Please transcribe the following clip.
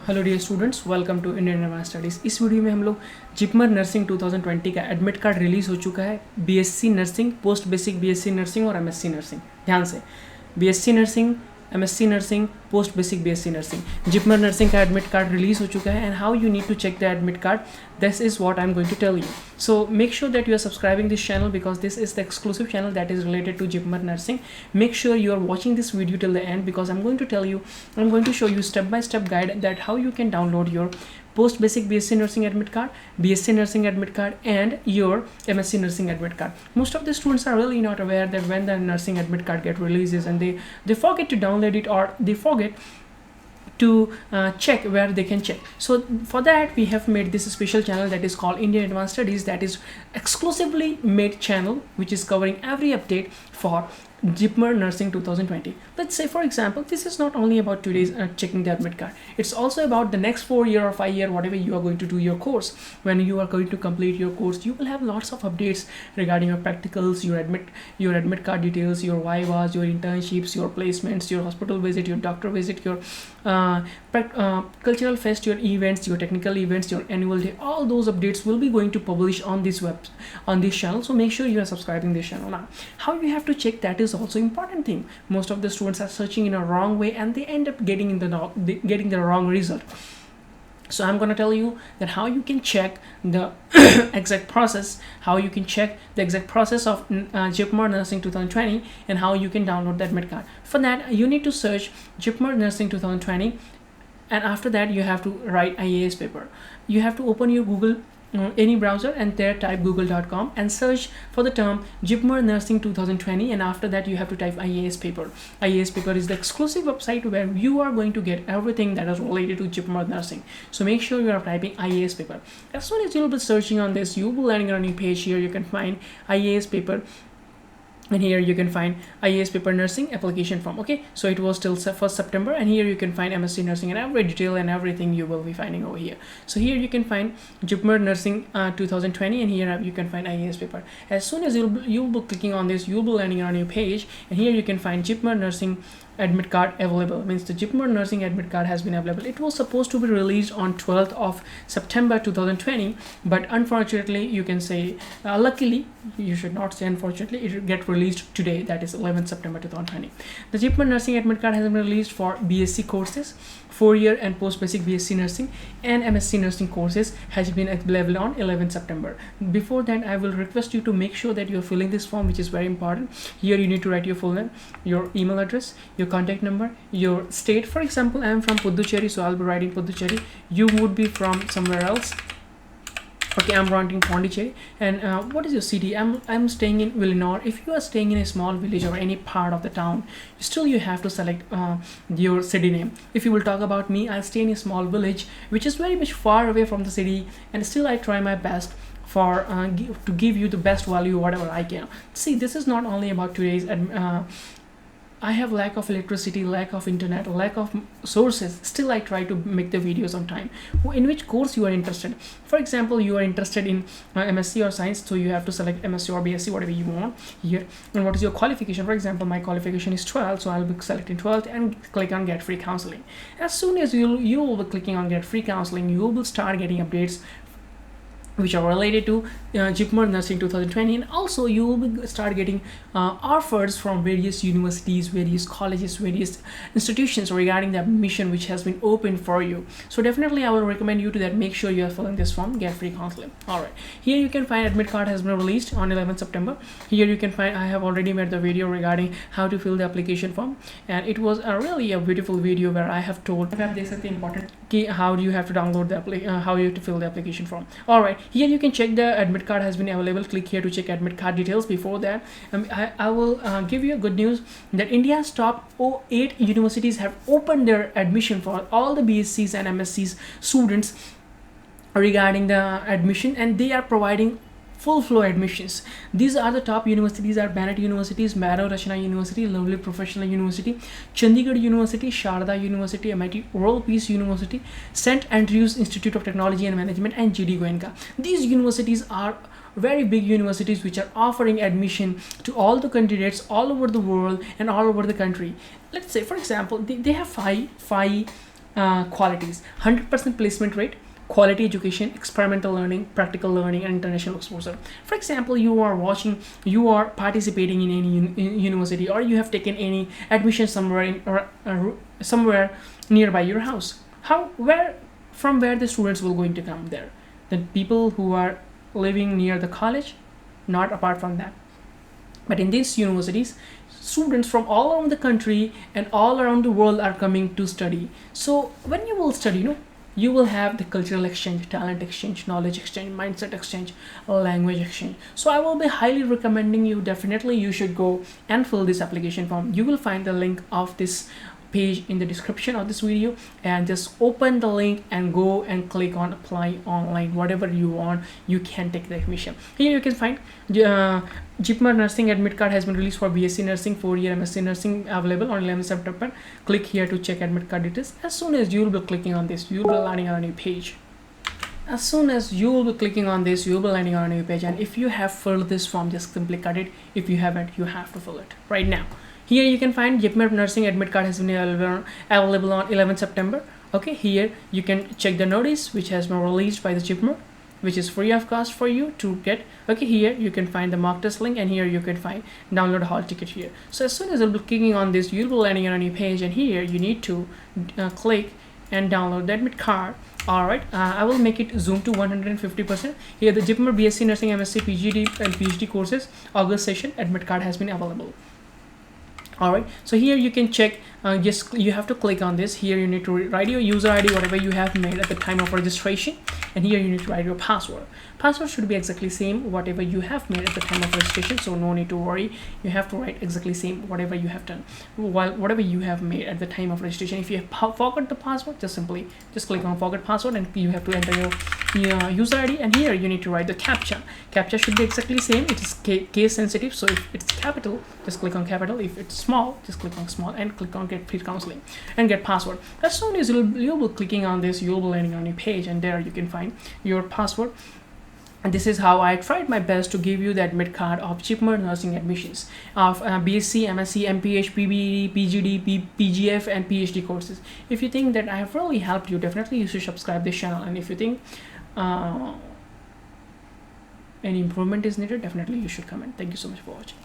Hello dear students, welcome to Indian advance studies. इस video में हम लोग जिपमर नर्सिंग 2020 का एडमिट कार्ड रिलीज़ हो चुका है। BSc nursing, post basic BSc nursing और एमएससी नर्सिंग। ध्यान से, BSc nursing, MSc nursing, post basic BSc nursing, JIPMER nursing का एडमिट कार्ड रिलीज हो चुका है। And how you need to check the admit card, this is what I'm going to tell you. So make sure that you are subscribing this channel because this is the exclusive channel that is related to Jipmer nursing. Make sure you are watching this video till the end because I'm going to show you step by step guide that how you can download your post basic BSc nursing admit card, BSc nursing admit card and your MSc nursing admit card. Most of the students are really not aware that when the nursing admit card get releases and they forget to download it, or they forget to check where they can check. So for that we have made this special channel that is called Indian Advanced Studies, that is exclusively made channel which is covering every update for Jipmer Nursing 2020. Let's say, for example, this is not only about today's checking the admit card. It's also about the next 4 year or 5 year, whatever you are going to do your course. When you are going to complete your course, you will have lots of updates regarding your practicals, your admit card details, your vivas, your internships, your placements, your hospital visit, your doctor visit, your cultural fest, your events, your technical events, your annual day. All those updates will be going to publish on this channel. So make sure you are subscribing this channel. Now, how you have to check, that is also important thing. Most of the students are searching in a wrong way and they end up getting the wrong result. So I'm going to tell you that how you can check the exact process, how you can check the exact process of Jipmer Nursing 2020 and how you can download the admit card. For that, you need to search Jipmer Nursing 2020, and after that you have to write IAS paper. You have to open your Google any browser and there type google.com and search for the term Jipmer Nursing 2020, and after that you have to type IAS paper. IAS paper is the exclusive website where you are going to get everything that is related to Jipmer Nursing. So make sure you are typing IAS paper. As soon as you will be searching on this, you will be landing on a new page. Here you can find IAS paper, and here you can find IAS paper nursing application form. Okay, so it was till 1st September, and here you can find MSc nursing and every detail and everything you will be finding over here. So here you can find Jipmer Nursing 2020, and here you can find IAS paper. As soon as you'll be clicking on this, you'll be landing on a new page, and here you can find Jipmer Nursing admit card available. Means the Jipmer Nursing admit card has been available. It was supposed to be released on 12th of September 2020, but unfortunately, you can say luckily, you should not say unfortunately, it will get released today, that is 11th September 2020. The Jipmer Nursing admit card has been released for BSc courses, 4-year and post basic BSc nursing and MSc nursing courses has been available on 11th September. Before that, I will request you to make sure that you are filling this form, which is very important. Here you need to write your full name, your email address, your contact number, your state. For example, I am from Puducherry, so I'll be writing Puducherry. You would be from somewhere else. Okay, I'm writing Pondicherry. And what is your city? I'm staying in Villanor. If you are staying in a small village or any part of the town, still you have to select your city name. If you will talk about me, I stay in a small village which is very much far away from the city, and still I try my best for to give you the best value whatever I can. See, this is not only about today's I have lack of electricity, lack of internet, lack of sources. Still, I try to make the videos on time. In which course you are interested? For example, you are interested in MSc or science, so you have to select MSc or BSc, whatever you want here. And what is your qualification? For example, my qualification is 12, so I'll be selecting 12 and click on get free counseling. As soon as you will be clicking on get free counseling, you will start getting updates which are related to Jipmer Nursing 2020, and also you will start getting offers from various universities, various colleges, various institutions regarding the admission which has been opened for you. So definitely I will recommend you to that. Make sure you are filling this form, get free counseling. All right, here you can find admit card has been released on 11th September. Here you can find I have already made the video regarding how to fill the application form, and it was really a beautiful video where I have told important key how do you have to download the how you have to fill the application form. All right, here you can check the admit card has been available. Click here to check admit card details. Before that, I will give you a good news that India's top 8 universities have opened their admission for all the BScs and MScs students regarding the admission, and they are providing full flow admissions. These are the top universities are Bennett Universities, Maro Rachna University, Lovely Professional University, Chandigarh University, Sharda University, MIT World Peace University, St. Andrews Institute of Technology and Management, and GD Goenka. These universities are very big universities which are offering admission to all the candidates all over the world and all over the country. Let's say, for example, they have five qualities: 100% placement rate, quality education, experimental learning, practical learning, and international exposure. For example, you are participating in any university, or you have taken any admission somewhere in or somewhere nearby your house. From where the students will going to come there? The people who are living near the college, not apart from that. But in these universities, students from all around the country and all around the world are coming to study. So when you will study, you will have the cultural exchange, talent exchange, knowledge exchange, mindset exchange, language exchange. So I will be highly recommending you, definitely you should go and fill this application form. You will find the link of this page in the description of this video, and just open the link and go and click on apply online. Whatever you want, you can take the admission. Here you can find JIPMER nursing admit card has been released for BSc nursing, 4-year MSc nursing, available on 11 September. Click here to check admit card details. As soon as you will be clicking on this, you will be landing on a new page. As soon as you will be clicking on this, you will be landing on a new page, and if you have filled this form, just simply cut it. If you haven't, you have to fill it right now. Here you can find JIPMER nursing admit card has been available on 11 September. Okay, here you can check the notice which has been released by the JIPMER, which is free of cost for you to get. Okay, here you can find the mock test link, and here you can find download hall ticket here. So as soon as you'll be clicking on this, you'll be landing on a new page, and here you need to click and download the admit card. All right, I will make it zoom to 150%. Here the JIPMER BSc nursing, MSc, PGD and PhD courses August session admit card has been available. All right, so here you can check, just you have to click on this. Here you need to write your user ID, whatever you have made at the time of registration, and here you need to write your password. Password should be exactly same whatever you have made at the time of registration, so no need to worry. You have to write exactly same whatever you have done, whatever you have made at the time of registration. If you have forgot the password, just click on forget password, and you have to enter your user ID, and here you need to write the captcha. Captcha should be exactly same. It is case sensitive, so if it's capital, just click on capital. If it's small, just click on small, and click on get free counseling and get password. As soon as you'll be clicking on this, you'll be landing on a page, and there you can find your password. And this is how I tried my best to give you the admit card of JIPMER nursing admissions of BSc, MSc, MPH, PBD, PGD, PGF and PhD courses. If you think that I have really helped you, definitely you should subscribe this channel, and if you think any improvement is needed, definitely you should comment. Thank you so much for watching.